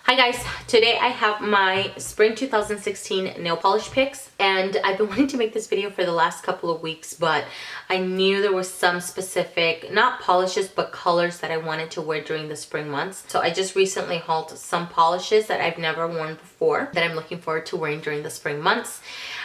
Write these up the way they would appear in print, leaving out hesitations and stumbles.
Hi guys, today I have my spring 2016 nail polish picks, and I've been wanting to make this video for the last couple of weeks, but I knew there was some specific, not polishes, but colors that I wanted to wear during the spring months. So I just recently hauled some polishes that I've never worn before that I'm looking forward to wearing during the spring months.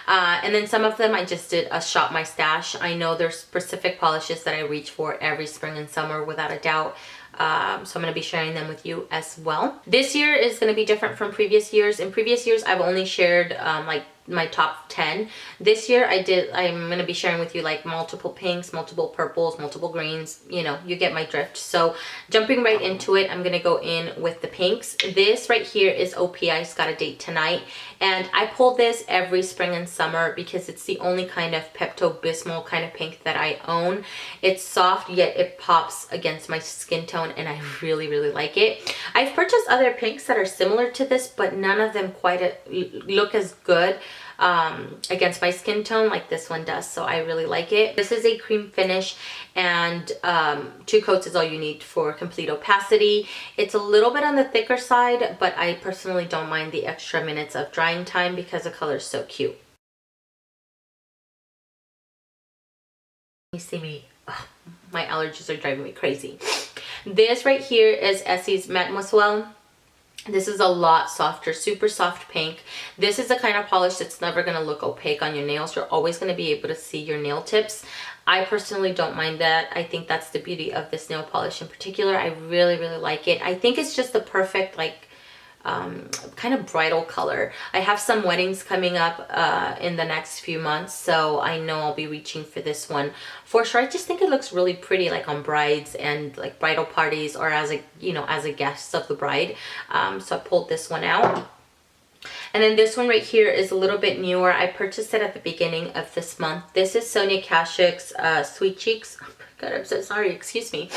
And then some of them I just did a shop my stash. I know there's specific polishes that I reach for every spring and summer without a doubt. So I'm going to be sharing them with you as well. This year is going to be different from previous years. In previous years, I've only shared like my top 10. This year I'm going to be sharing with you like multiple pinks, multiple purples, multiple greens. You know, you get my drift. So jumping right into it, I'm going to go in with the pinks. This right here is OPI Scott A Date Tonight. And I pull this every spring and summer because it's the only kind of Pepto-Bismol kind of pink that I own. It's soft, yet it pops against my skin tone, and I really, really like it. I've purchased other pinks that are similar to this, but none of them quite look as good against my skin tone like this one does, so I really like it. This is a cream finish, and 2 coats is all you need for complete opacity. It's a little bit on the thicker side, but I personally don't mind the extra minutes of drying time because the color is so cute. You see me, ugh, my allergies are driving me crazy. This right here is ESSIE's Mademoiselle. This is a lot softer, super soft pink. This is the kind of polish that's never going to look opaque on your nails. You're always going to be able to see your nail tips. I personally don't mind that. I think that's the beauty of this nail polish in particular. I really, really like it. I think it's just the perfect like kind of bridal color. I have some weddings coming up in the next few months, so I know I'll be reaching for this one for sure. I just think it looks really pretty like on brides and like bridal parties, or as a, you know, as a guest of the bride. So I pulled this one out. And then this one right here is a little bit newer. I purchased it at the beginning of this month. This is Sonia Kashuk's Sweet Cheeks. Oh God, I'm so sorry, excuse me.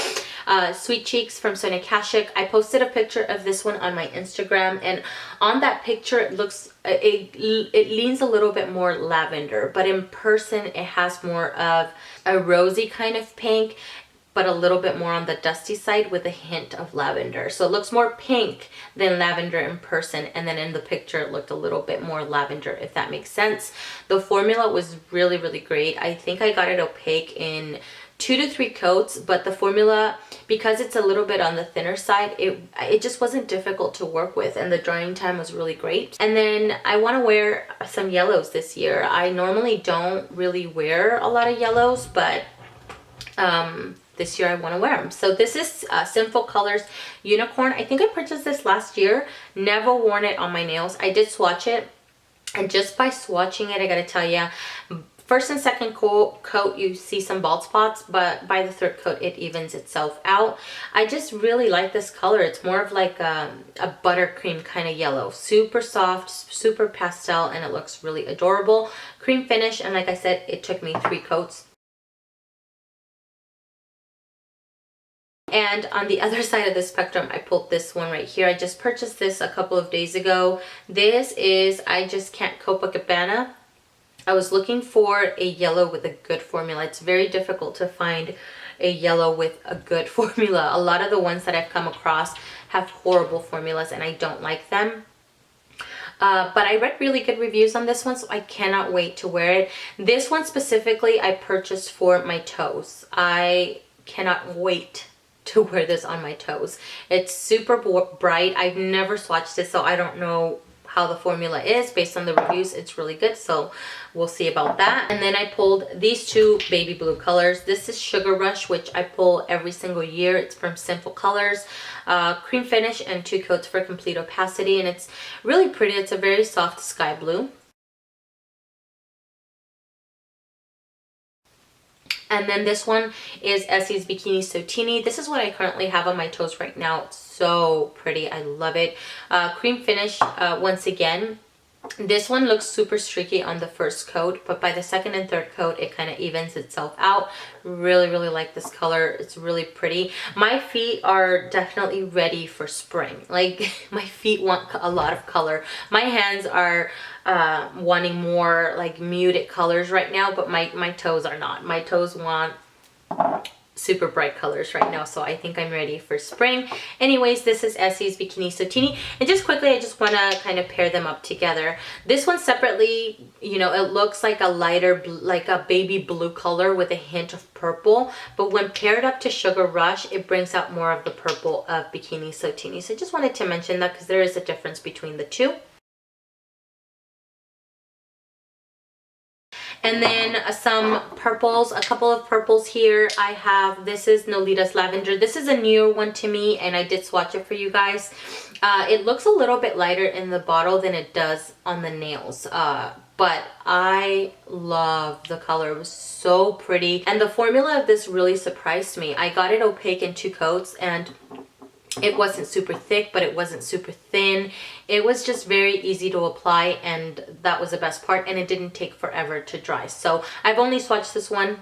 Sweet Cheeks from Sonia Kashuk. I posted a picture of this one on my Instagram, and on that picture it looks, it leans a little bit more lavender, but in person it has more of a rosy kind of pink, but a little bit more on the dusty side with a hint of lavender. So it looks more pink than lavender in person, and then in the picture it looked a little bit more lavender, if that makes sense. The formula was really, really great. I think I got it opaque in 2 to 3 coats, but the formula, because it's a little bit on the thinner side, it just wasn't difficult to work with, and the drying time was really great. And then I want to wear some yellows this year. I normally don't really wear a lot of yellows, but this year I want to wear them. So this is Sinful Colors Unicorn. I think I purchased this last year. Never worn it on my nails. I did swatch it, and just by swatching it, I gotta tell you, first and second coat you see some bald spots, but by the 3rd coat it evens itself out. I just really like this color. It's more of like a buttercream kind of yellow, super soft, super pastel, and it looks really adorable. Cream finish, and like I said, it took me 3 coats. And on the other side of the spectrum, I pulled this one right here. I just purchased this a couple of days ago. This is I Just Can't Copacabana. I was looking for a yellow with a good formula. It's very difficult to find a yellow with a good formula. A lot of the ones that I've come across have horrible formulas, and I don't like them. But I read really good reviews on this one, so I cannot wait to wear it. This one specifically I purchased for my toes. I cannot wait to wear this on my toes. It's super bright. I've never swatched it, so I don't know how the formula is. Based on the reviews, it's really good, so we'll see about that. And then I pulled these 2 baby blue colors. This is Sugar Rush, which I pull every single year. It's from Sinful Colors. Cream finish and 2 coats for complete opacity, and it's really pretty. It's a very soft sky blue. And then this one is Essie's Bikini So Teeny. This is what I currently have on my toes right now. It's so pretty. I love it. Cream finish once again. This one looks super streaky on the first coat, but by the second and third coat, it kind of evens itself out. Really, really like this color. It's really pretty. My feet are definitely ready for spring. Like, my feet want a lot of color. My hands are wanting more like muted colors right now, but my toes are not. My toes want super bright colors right now, so I think I'm ready for spring. Anyways, this is Essie's Bikini Sotini, and just quickly I just want to kind of pair them up together. This one separately, you know, it looks like a lighter, like a baby blue color with a hint of purple, but when paired up to Sugar Rush, it brings out more of the purple of Bikini Sotini. So I just wanted to mention that because there is a difference between the two. And then some purples, a couple of purples here. I have, this is Nolitas Lavender. This is a newer one to me, and I did swatch it for you guys. It looks a little bit lighter in the bottle than it does on the nails. But I love the color. It was so pretty. And the formula of this really surprised me. I got it opaque in 2 coats, and it wasn't super thick, but it wasn't super thin. It was just very easy to apply, and that was the best part, and it didn't take forever to dry. So I've only swatched this one,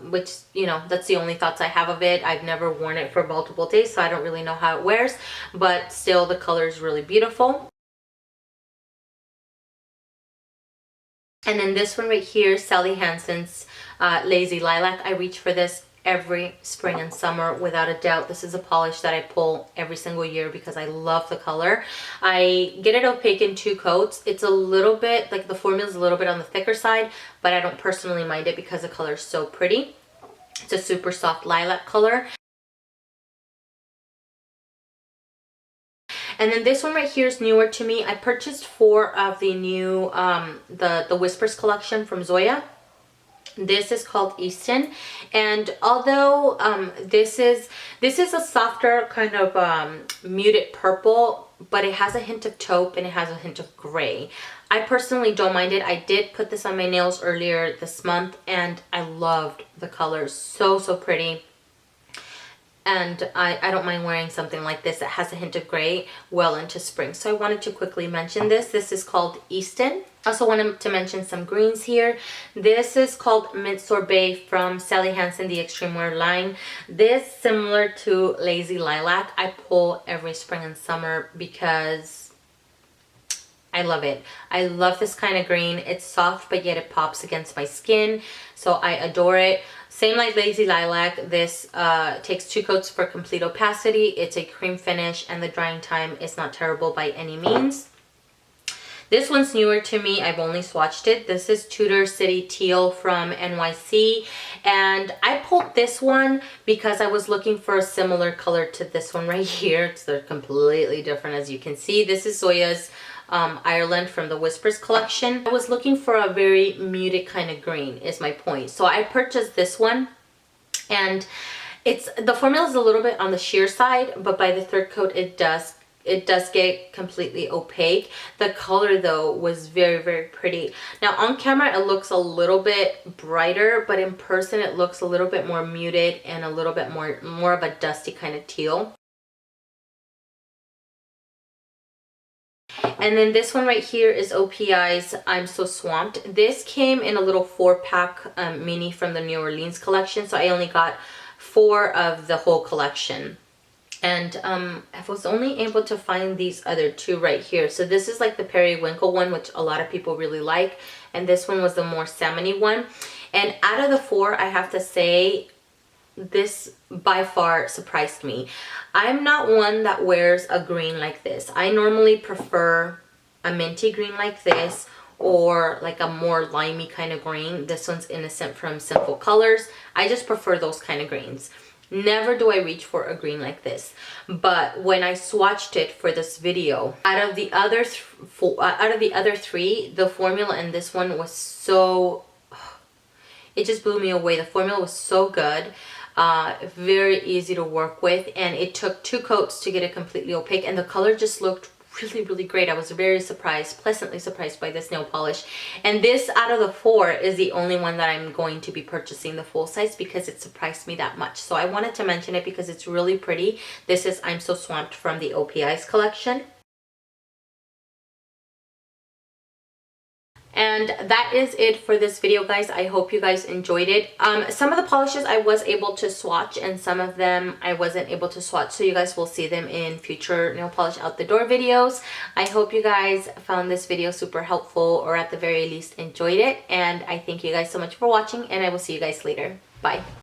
which, you know, that's the only thoughts I have of it. I've never worn it for multiple days, so I don't really know how it wears, but still the color is really beautiful. And then this one right here, Sally Hansen's Lazy Lilac. I reach for this every spring and summer without a doubt. This is a polish that I pull every single year because I love the color. I get it opaque in 2 coats. It's a little bit, like the formula is a little bit on the thicker side, but I don't personally mind it because the color is so pretty. It's a super soft lilac color. And then this one right here is newer to me. I purchased 4 of the new, the Whispers collection from Zoya. This is called Easton, and although this is a softer kind of muted purple, but it has a hint of taupe and it has a hint of gray. I personally don't mind it. I did put this on my nails earlier this month, and I loved the color. So pretty. And I don't mind wearing something like this that has a hint of gray well into spring. So I wanted to quickly mention this. This is called Easton. I also wanted to mention some greens here. This is called Mint Sorbet from Sally Hansen, the Extreme Wear line. This, similar to Lazy Lilac, I pull every spring and summer because I love it. I love this kind of green. It's soft, but yet it pops against my skin. So I adore it. Same like Lazy Lilac, this takes 2 coats for complete opacity. It's a cream finish, and the drying time is not terrible by any means. This one's newer to me. I've only swatched it. This is Tudor City Teal from NYC, and I pulled this one because I was looking for a similar color to this one right here. They're completely different, as you can see. This is Zoya's Ireland from the Whispers collection. I was looking for a very muted kind of green is my point. So I purchased this one, and the formula is a little bit on the sheer side, but by the 3rd coat it does get completely opaque. The color though was very pretty. Now on camera it looks a little bit brighter, but in person it looks a little bit more muted and a little bit more of a dusty kind of teal. And then this one right here is OPI Eyes I'm So Swamped. This came in a little 4-pack mini from the New Orleans collection, so I only got 4 of the whole collection. And I was only able to find these other 2 right here. So this is like the periwinkle one, which a lot of people really like, and this one was the more salmony one. And out of the 4, I have to say, this by far surprised me. I'm not one that wears a green like this. I normally prefer a minty green like this, or like a more limey kind of green. This one's Innocent from Sinful Colors. I just prefer those kind of greens. Never do I reach for a green like this. But when I swatched it for this video, out of the other 3, the formula in this one was so, it just blew me away. The formula was so good. Very easy to work with, and it took 2 coats to get it completely opaque, and the color just looked really great. I was very surprised, pleasantly surprised by this nail polish. And this out of the 4 is the only one that I'm going to be purchasing the full size because it surprised me that much. So I wanted to mention it because it's really pretty. This is I'm So Swamped from the OPI Eyes collection. And that is it for this video, guys. I hope you guys enjoyed it. Some of the polishes I was able to swatch, and some of them I wasn't able to swatch, so you guys will see them in future nail polish out the door videos. I hope you guys found this video super helpful, or at the very least enjoyed it, and I thank you guys so much for watching, and I will see you guys later. Bye.